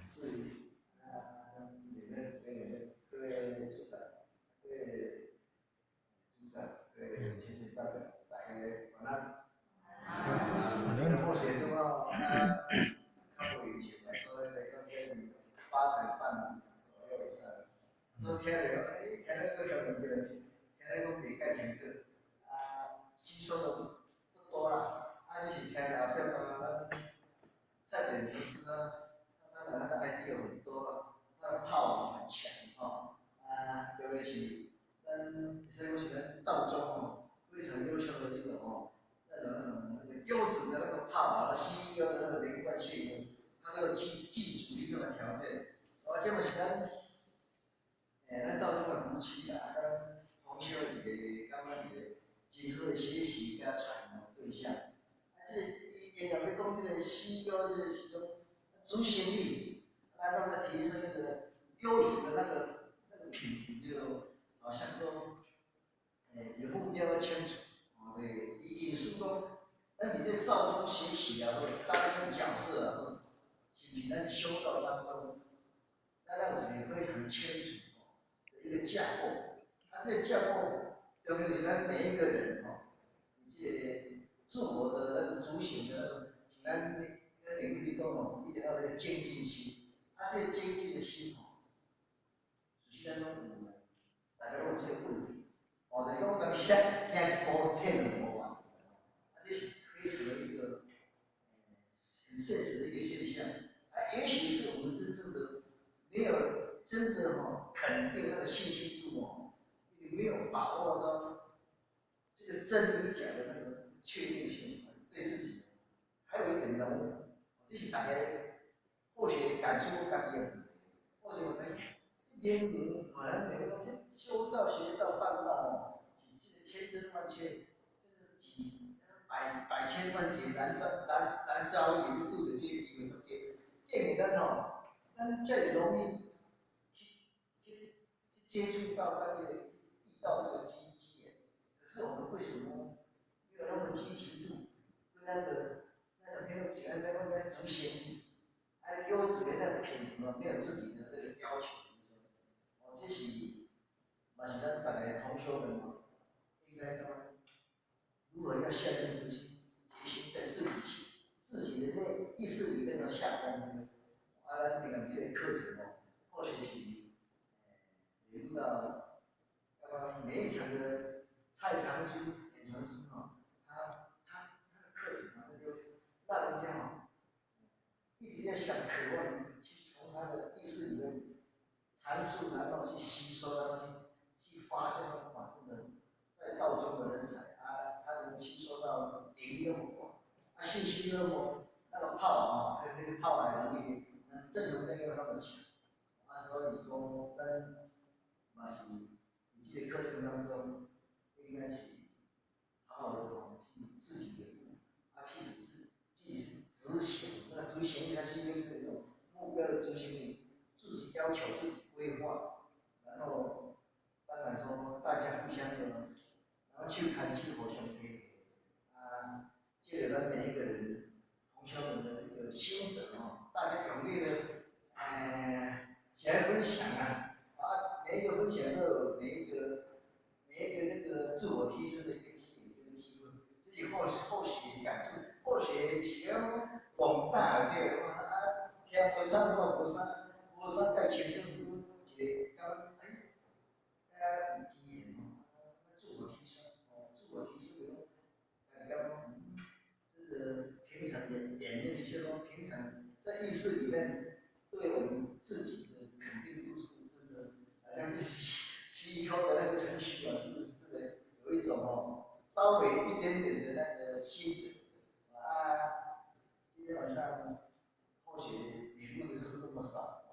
所以你们各位组长、各位组长、各位亲戚代表，大家晚安。这个或许都要靠以前来说，能够在8点半左右以上。昨天听那个小朋友，听那个比较清楚，吸收的不多啦，就是听了表达菜点不是当然那个 idea 很多了，他的 power 很强特别是所以我喜欢道中非常优秀的一种那个优质的那个 power CEO 的那个连贯性，他都记住一种的条件，这么喜欢。咱到这个夫妻啊，跟同学一个感觉一个真好学习甲传承对象。伊定要讲这个 CEO 这个是种执行力，让它提升那个优质的那个品质，就好像说，这个目标要清楚，对，引述说，你在道中学习啊，或者当一个角色啊，是你在修道当中，让一个非常清楚。一个架构，这个架构要给你们每一个人你这自我的那个主体的那种，咱领域里头一定要有个精进心，这个精进的心就是咱拢有，大家拢有这个问题，就是讲讲写一步骗两步这是非常的一个很现实的一个现象，也许是我们真正的没有真的肯定那个信心度你没有把握到这个真理讲的那个确定性对自己，还有一点呢，这是大家或许感触不感应，或许我在年龄好像每个东西修道、学道、办道，这千真万确，这几百千万劫难遭一度的这个一个中间，变给咱这容易去接触到那些遇到这个机缘，可是我们为什么没有那么积极度，那个没有起来那个执行，优质的那个品质没有自己的那个要求，这是嘛是咱大家同学们应该如何要下定决心，在自己的那意识里面要下功夫。咱这个课程或许是领到每一场的蔡长军演传师他的课程就让人家一直在想渴望去从他的意识里面阐述，然后去吸收，然后去发现真的在道中的人才他能吸收到领域那么广，信息那么那个炮那个炮能力，正能量又那么强，所以说嘛是这个课程当中应该是好好的去自己的去执行，那执行它是一种目标的执行力，自己要求自己规划，然后当然说大家互相的，然后去谈去互相配合借着咱每一个人同学们的一个心得大家踊跃的起来分享每一个分享都有每一个那个自我提升的一个机会，自己或许感触，或许想广大的听无啥无啥介清楚，一个有机会自我提升自我提升的这个平常演练一些平常在意识里面对我们自己的肯定度是真的，好像是CEO 的那个程序是不是有一种稍微一点点的那个心得今天晚上或许领悟的就是那么少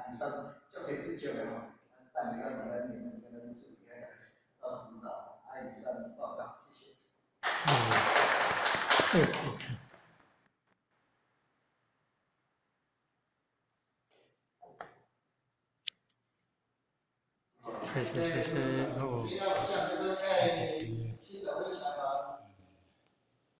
以上教学不久了但你要把它你们跟他们处理到指导以上报告，谢谢。是哦。